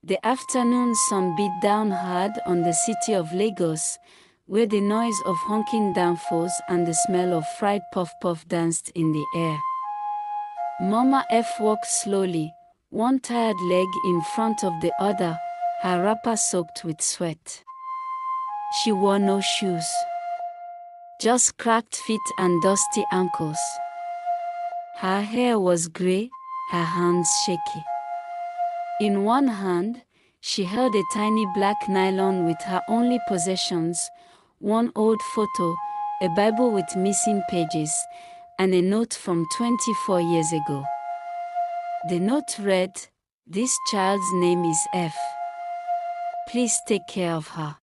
The afternoon sun beat down hard on the city of Lagos, where the noise of honking downforce and the smell of fried puff-puff danced in the air. Mama F walked slowly, one tired leg in front of the other, her wrapper soaked with sweat. She wore no shoes, just cracked feet and dusty ankles. Her hair was gray, her hands shaky. In one hand, she held a tiny black nylon with her only possessions, one old photo, a Bible with missing pages, and a note from 24 years ago. The note read, "This child's name is F. Please take care of her.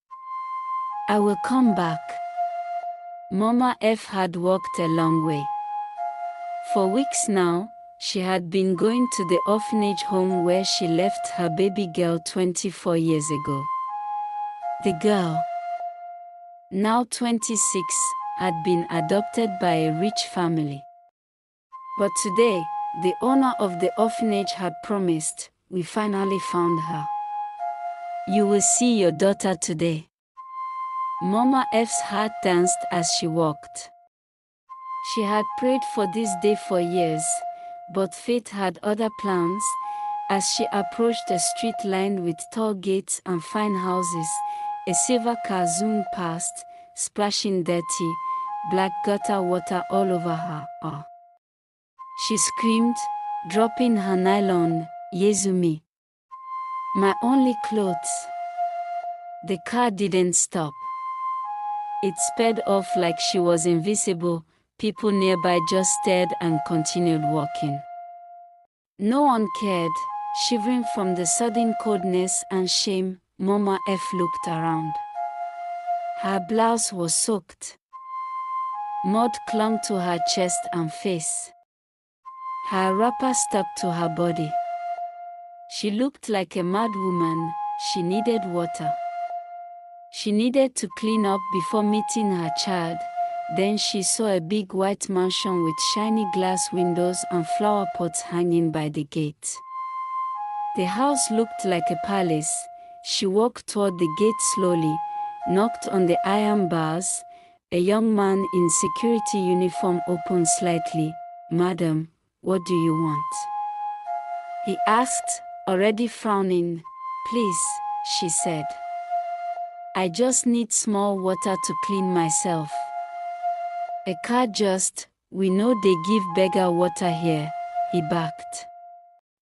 I will come back." Mama F had walked a long way. For weeks now, she had been going to the orphanage home where she left her baby girl 24 years ago. The girl, now 26, had been adopted by a rich family. But today, the owner of the orphanage had promised, "We finally found her. You will see your daughter today." Mama F's heart danced as she walked. She had prayed for this day for years, but fate had other plans. As she approached a street lined with tall gates and fine houses, a silver car zoomed past, splashing dirty, black gutter water all over her. She screamed, dropping her nylon, "Yezumi! My only clothes!" The car didn't stop. It sped off like she was invisible. People nearby just stared and continued walking. No one cared. Shivering from the sudden coldness and shame, Mama F looked around. Her blouse was soaked. Mud clung to her chest and face. Her wrapper stuck to her body. She looked like a mad woman. She needed water. She needed to clean up before meeting her child. Then she saw a big white mansion with shiny glass windows and flower pots hanging by the gate. The house looked like a palace. She walked toward the gate slowly, knocked on the iron bars. A young man in security uniform opened slightly. "Madam, what do you want?" he asked, already frowning. "Please," she said. "I just need small water to clean myself." "A car just, we know they give beggar water here," he barked.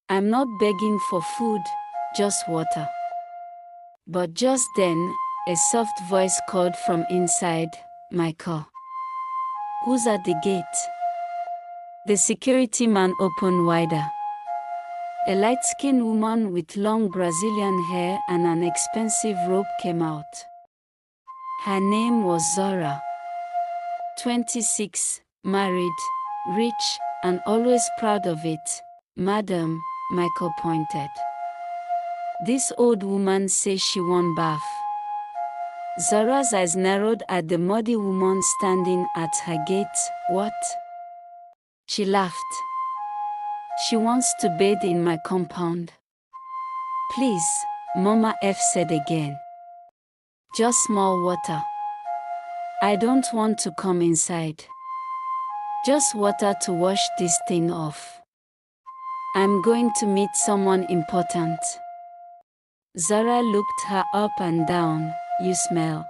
"I'm not begging for food, just water." But just then, a soft voice called from inside, "Michael. Who's at the gate?" The security man opened wider. A light-skinned woman with long Brazilian hair and an expensive robe came out. Her name was Zara. 26, married, rich, and always proud of it. "Madam," Michael pointed. "This old woman says she won't bath." Zara's eyes narrowed at the muddy woman standing at her gate. "What?" She laughed. "She wants to bathe in my compound." "Please," Mama F said again. "Just small water. I don't want to come inside. Just water to wash this thing off. I'm going to meet someone important." Zara looked her up and down. "You smell,"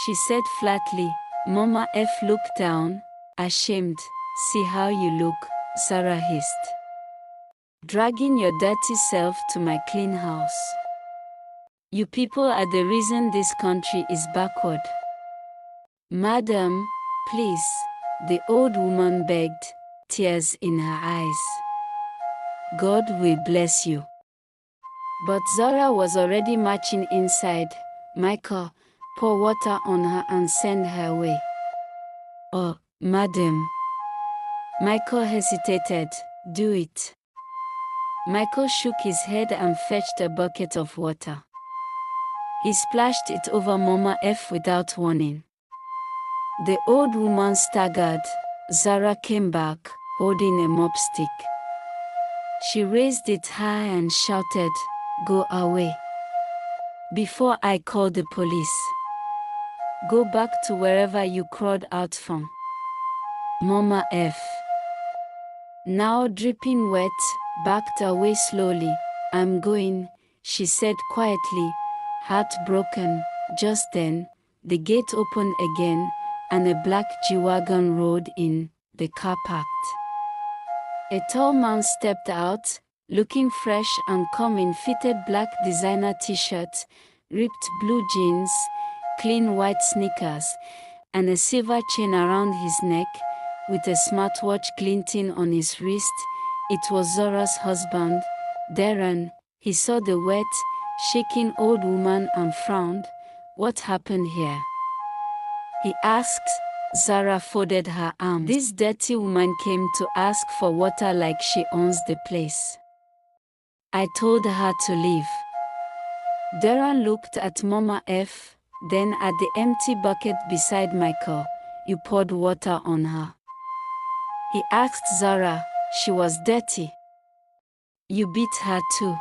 she said flatly. Mama F looked down, ashamed. "See how you look," Zara hissed. "Dragging your dirty self to my clean house. You people are the reason this country is backward." "Madam, please," the old woman begged, tears in her eyes. "God will bless you." But Zara was already marching inside. "Michael, pour water on her and send her away." "Oh, madam." Michael hesitated. "Do it." Michael shook his head and fetched a bucket of water. He splashed it over Mama F without warning. The old woman staggered. Zara came back, holding a mop stick. She raised it high and shouted, Go away. Before I call the police. Go back to wherever you crawled out from. Mama F, now dripping wet, backed away slowly. I'm going, she said quietly, heartbroken. Just then, the gate opened again, and a black G-Wagon rolled in. The car parked. A tall man stepped out, looking fresh and calm in fitted black designer t-shirt, ripped blue jeans, clean white sneakers, and a silver chain around his neck, with a smartwatch glinting on his wrist. It was Zara's husband, Darren. He saw the wet, shaking old woman and frowned. What happened here? He asked. Zara folded her arms. This dirty woman came to ask for water like she owns the place. I told her to leave. Darren looked at Mama F, then at the empty bucket beside my car. You poured water on her. He asked Zara. She was dirty. You beat her too.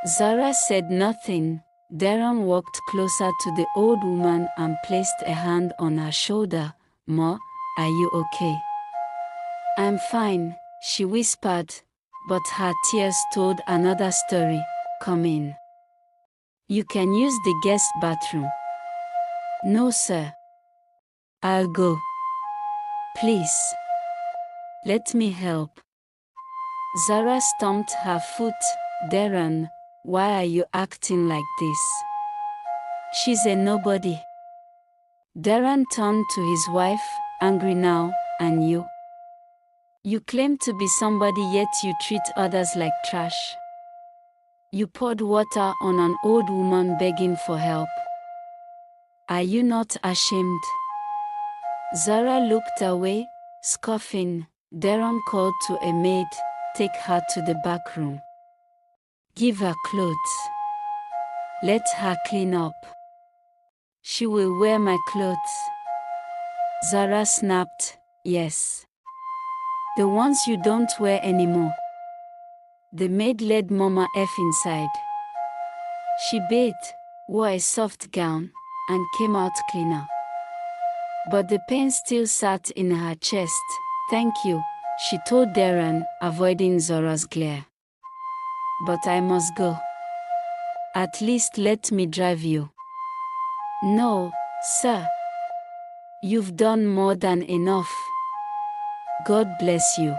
Zara said nothing. Darren walked closer to the old woman and placed a hand on her shoulder. Ma, are you okay? I'm fine, she whispered, but her tears told another story. Come in. You can use the guest bathroom. No, sir. I'll go. Please. Let me help. Zara stomped her foot. Darren, why are you acting like this? She's a nobody. Darren turned to his wife, angry now. And you? You claim to be somebody, yet you treat others like trash. You poured water on an old woman begging for help. Are you not ashamed? Zara looked away, scoffing. Darren called to a maid. Take her to the back room. Give her clothes. Let her clean up. She will wear my clothes. Zara snapped. Yes. The ones you don't wear anymore. The maid led Mama F inside. She bathed, wore a soft gown, and came out cleaner. But the pain still sat in her chest. Thank you, she told Darren, avoiding Zara's glare. But I must go. At least let me drive you. No, sir. You've done more than enough. God bless you.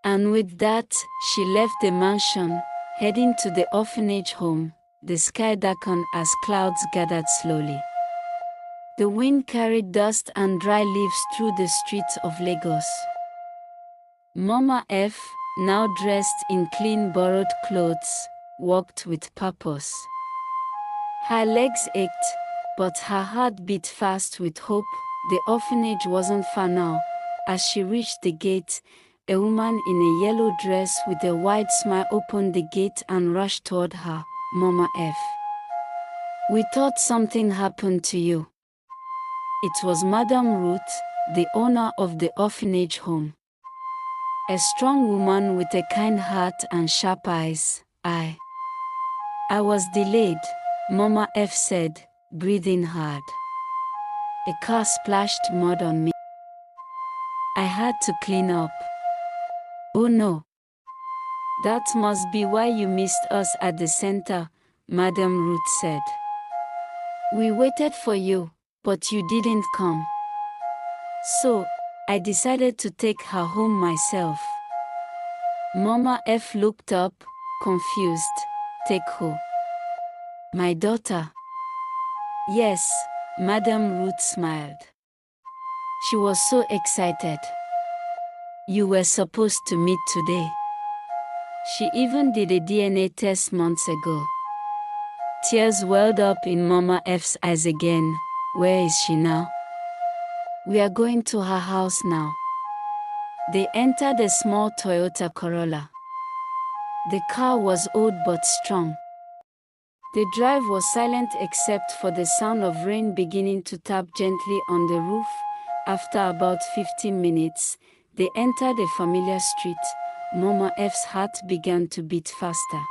And with that, she left the mansion, heading to the orphanage home. The sky darkened as clouds gathered slowly. The wind carried dust and dry leaves through the streets of Lagos. Mama F, now dressed in clean borrowed clothes, walked with purpose. Her legs ached, but her heart beat fast with hope. The orphanage wasn't far now. As she reached the gate, a woman in a yellow dress with a wide smile opened the gate and rushed toward her. Mama F. We thought something happened to you. It was Madame Ruth, the owner of the orphanage home. A strong woman with a kind heart and sharp eyes. I was delayed, Mama F said, breathing hard. A car splashed mud on me. I had to clean up. Oh no. That must be why you missed us at the center, Madame Ruth said. We waited for you, but you didn't come. So, I decided to take her home myself. Mama F looked up, confused. Take who? My daughter. Yes, Madame Ruth smiled. She was so excited. You were supposed to meet today. She even did a DNA test months ago. Tears welled up in Mama F's eyes again. Where is she now? We are going to her house now. They entered a small Toyota Corolla. The car was old but strong. The drive was silent except for the sound of rain beginning to tap gently on the roof. After about 15 minutes, they entered a familiar street. Mama F's heart began to beat faster.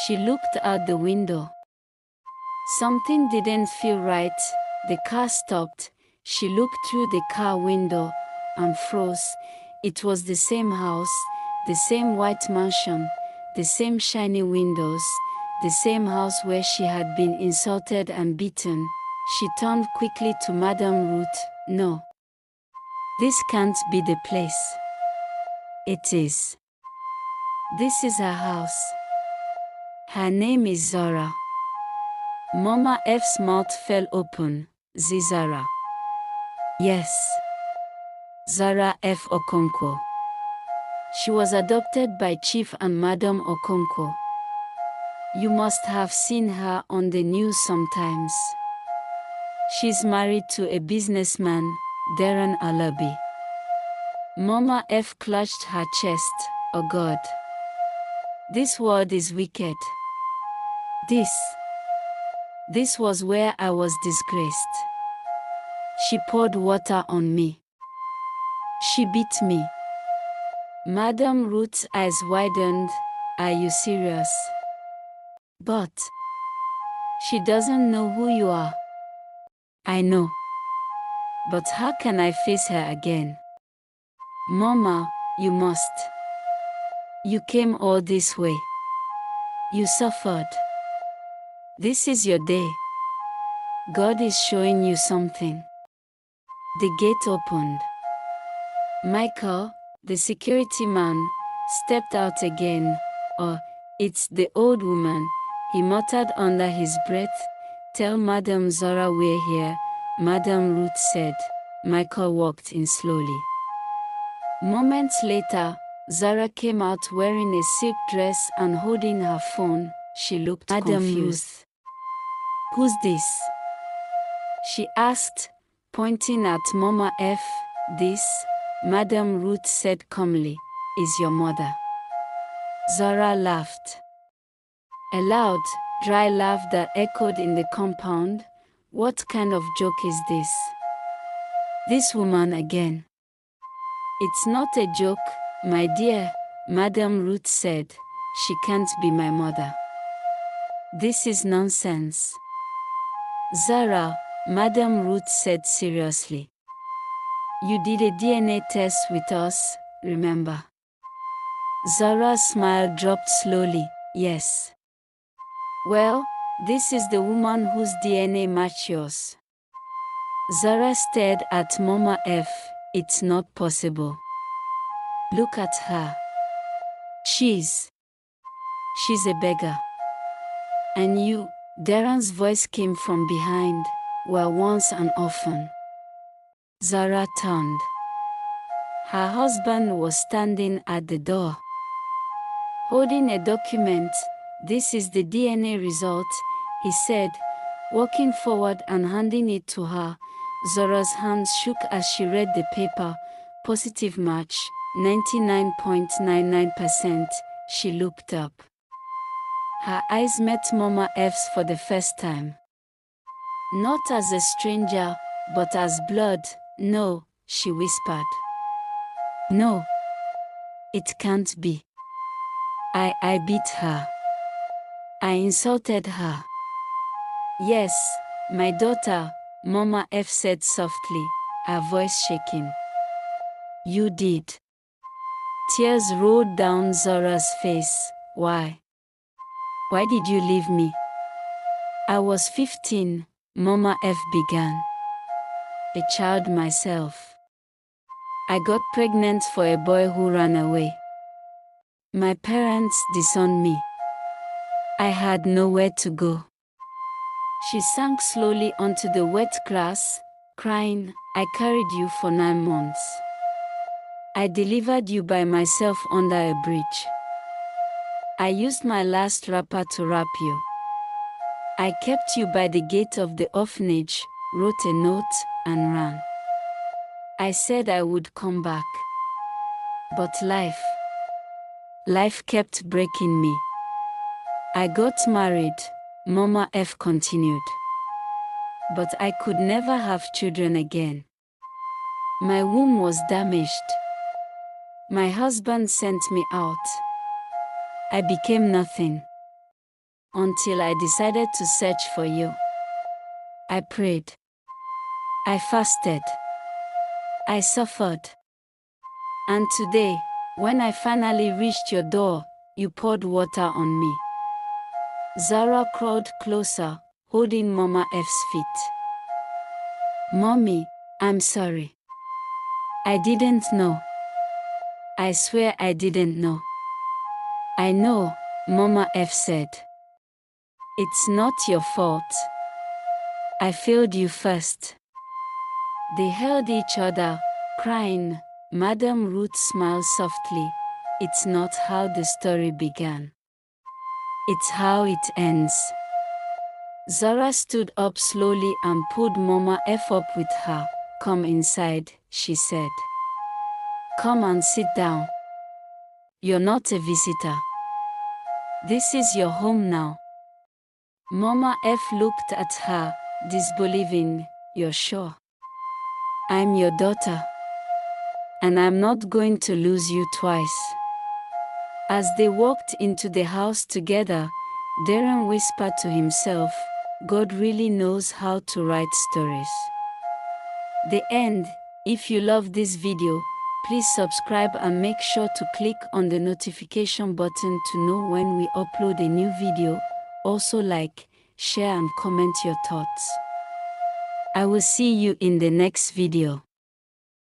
She looked out the window. Something didn't feel right. The car stopped. She looked through the car window and froze. It was the same house, the same white mansion, the same shiny windows, the same house where she had been insulted and beaten. She turned quickly to Madame Ruth. No. This can't be the place. It is. This is her house. Her name is Zara. Mama F's mouth fell open. Zara. Yes. Zara F. Okonkwo. She was adopted by Chief and Madam Okonkwo. You must have seen her on the news sometimes. She's married to a businessman, Darren Alabi. Mama F clutched her chest. Oh God. This world is wicked. This was where I was disgraced. She poured water on me. She beat me. Madame Ruth's eyes widened. Are you serious? But she doesn't know who you are. I know. But how can I face her again? Mama, you must. You came all this way. You suffered. This is your day. God is showing you something. The gate opened. Michael, the security man, stepped out again. Oh, it's the old woman, he muttered under his breath. Tell Madame Zara we're here, Madame Ruth said. Michael walked in slowly. Moments later, Zara came out wearing a silk dress and holding her phone. She looked confused. Ruth. Who's this? She asked, pointing at Mama F. This, Madame Ruth said calmly, is your mother. Zara laughed. A loud, dry laugh that echoed in the compound. What kind of joke is this? This woman again. It's not a joke, my dear, Madame Ruth said. She can't be my mother. This is nonsense. Zara, Madame Ruth said seriously. You did a DNA test with us, remember? Zara's smile dropped slowly. Yes. Well, this is the woman whose DNA matched yours. Zara stared at Mama F. It's not possible. Look at her. She's a beggar. And you, Darren's voice came from behind, were once an orphan. Zara turned. Her husband was standing at the door. Holding a document. This is the DNA result, he said, walking forward and handing it to her. Zara's hands shook as she read the paper. Positive match, 99.99%. She looked up. Her eyes met Mama F's for the first time. Not as a stranger, but as blood. No, she whispered. No. It can't be. I beat her. I insulted her. Yes, my daughter, Mama F said softly, her voice shaking. You did. Tears rolled down Zara's face. Why? Why did you leave me? I was 15, Mama F began. A child myself. I got pregnant for a boy who ran away. My parents disowned me. I had nowhere to go. She sank slowly onto the wet grass, crying, I carried you for 9 months. I delivered you by myself under a bridge. I used my last wrapper to wrap you. I kept you by the gate of the orphanage, wrote a note, and ran. I said I would come back. But life kept breaking me. I got married, Mama F continued. But I could never have children again. My womb was damaged. My husband sent me out. I became nothing. until I decided to search for you. I prayed. I fasted. I suffered. And today, when I finally reached your door, you poured water on me. Zara crawled closer, holding Mama F's feet. Mommy, I'm sorry. I didn't know. I swear I didn't know. I know, Mama F said. It's not your fault. I failed you first. They held each other, crying. Madame Ruth smiled softly. It's not how the story began. It's how it ends. Zara stood up slowly and pulled Mama F up with her. Come inside, she said. Come and sit down. You're not a visitor. This is your home now. Mama F looked at her, disbelieving. You're sure? I'm your daughter. And I'm not going to lose you twice. As they walked into the house together, Darren whispered to himself, God really knows how to write stories. The end. If you love this video, please subscribe and make sure to click on the notification button to know when we upload a new video. Also like, share and comment your thoughts. I will see you in the next video.